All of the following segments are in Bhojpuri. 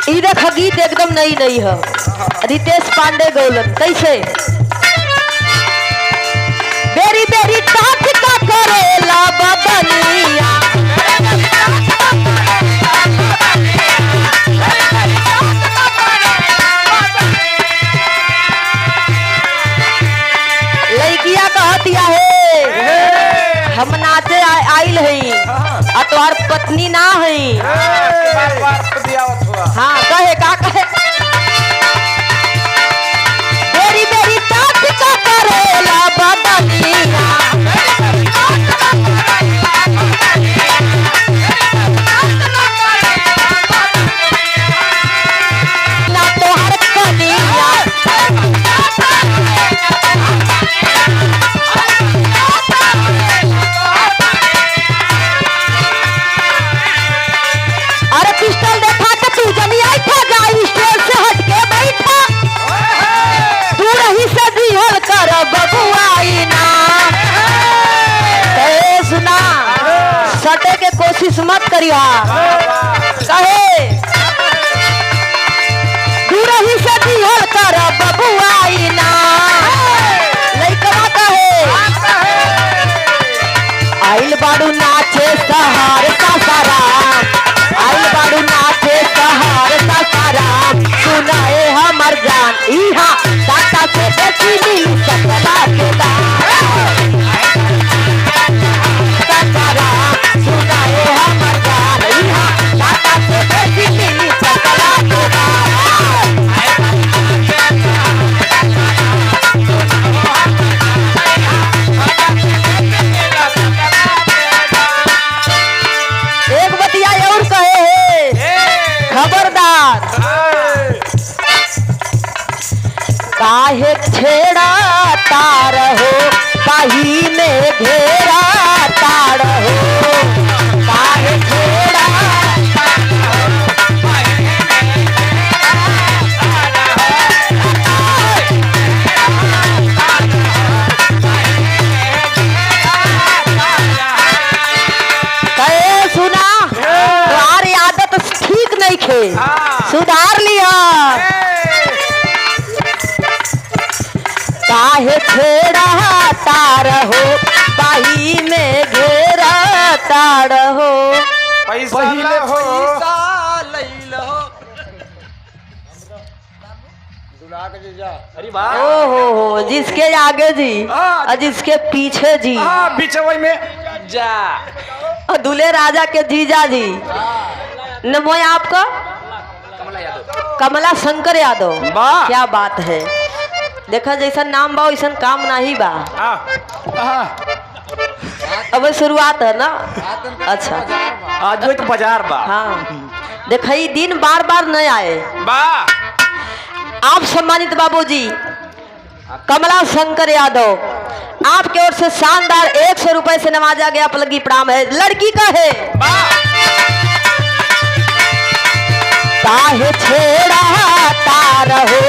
ई देखा गीत एकदम नई नई है। रितेश पांडे गौलन कैसे बेरी बेरी टाट का करेला बदनिया लड़किया कहतिया है हम नाचे आइल है और तोहर पत्नी ना है। हाँ कहे का कहे बेरी बेरी टाट का करेला बदनिया ना तोहर कनिया अरे पिस्टल देखा के तू जनी ऐठा जाई स्टेज से हट के बैठा तू रही से दिहल कर बबुआई ना कहे सुना सटे के कोशिश मत करिया कहे तू रही से दिहल कर बबुआई ना लइकवा कहे आइल बाड़ू नाचे सहार का सारा आइल बाड़ू नाचे सहार का सारा सुनाए हमर जान इहा टाटा से बेची मिली सकला के दाम सारा सुनाए हमर जान इहा टाटा से बेची मिली सकला के दाम। एक बतिया और कहे है खबरदार काहे छेड़ा तार हो पाही में घेरा तार हो काहे छेड़ा कहे सुना तुम्हारी आदत ठीक नहीं खे सुधार लिया काहे छेड़ा तार हो पाही में घेरा तार हो पैसा हो अरे ओहो जिसके आगे जी और जिसके पीछे जी बिचवई में जा और दूल्हे राजा के जीजा जी नमो आपका कमला शंकर यादव क्या बात है देखा जैसा नाम बा वैसा काम नहीं बा अब शुरुआत है ना अच्छा आज तो बाजार बा हाँ देखा ये दिन बार बार न आए बा आप सम्मानित बाबूजी कमला शंकर यादव आपके ओर से शानदार 100 रुपए से नवाजा गया पलगी प्रणाम है लड़की का है काहे छेड़ा तार हो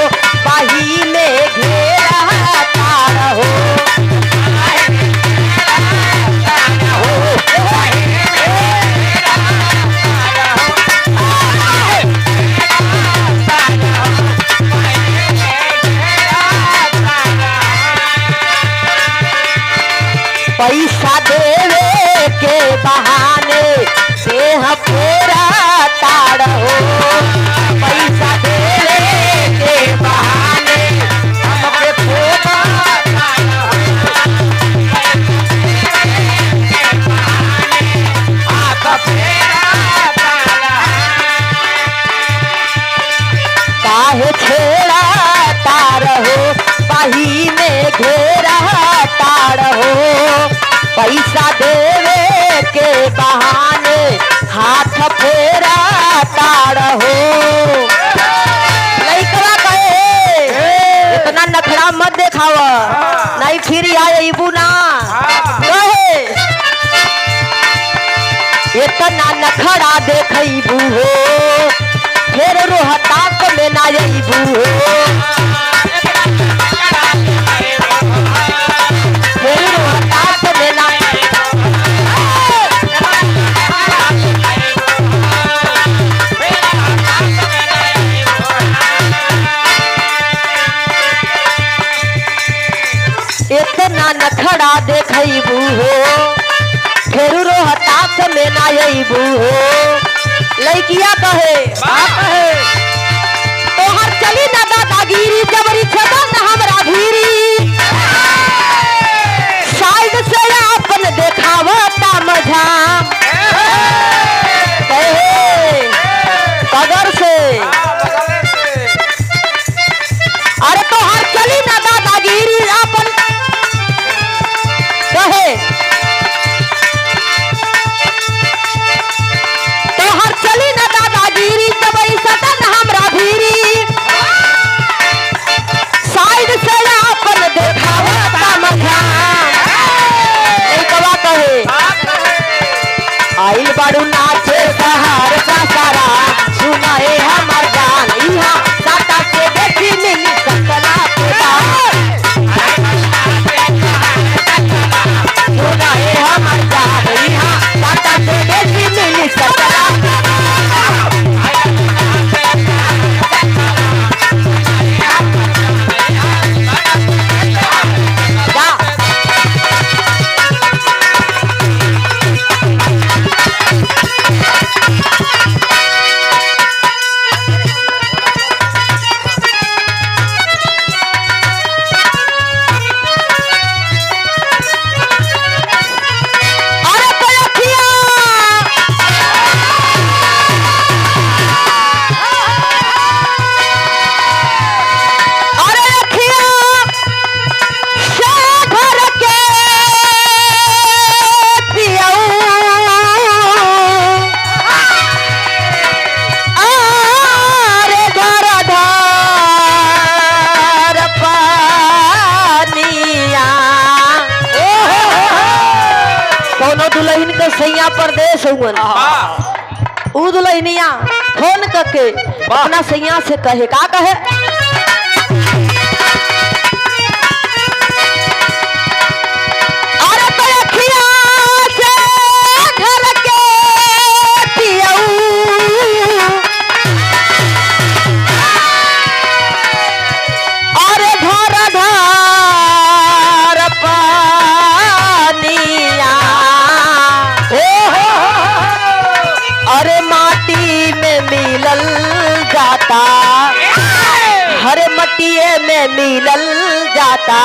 पाही में घेरा तार हो पैसा देवे के बहाने से फेरा ताड़ हो पैसा देवे के बहाने हमके फोड़ा काहे छेड़ा तार हो पाही में घेरा ताड़ हो पैसा देवे के बहाने हाथ फेरा ताड़ हो लइकवा कहे इतना नखरा मत देखावा नहीं फिर आए बुना कहे इतना नखरा देखबू हो फिर रोहताक में ना जइबू हो फिर रोहताक में ना जईबू हो लइकिया कहे तोहर चली ना दादागिरी जबरी छदन हमरा भीरी साइड से अपन देखावता मजा कदर से अरे तोहर चली ना दादागिरी अपन कहे तोहर चली ना दादागिरी जबरी सदन हमरा भीरी साइड से अपन देखावता मजा कवा कहे आइल बाड़ू नाचे सहार का सारा सुनाए हमर गान इहा साता के देखी मिली सकला के दान सुनाए हमर गान इहा साता के देखी मिली सकला दुल्हन के सैया परदेश हुआ उ दुल्हनिया फोन करके अपना सैया से कहे का कहे अरे तखिया से घर के पियऊ अरे घर घर पानिया अरे माटी में मिलल जाता हरे मटिए में मिलल जाता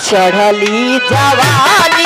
चढ़ली जवानी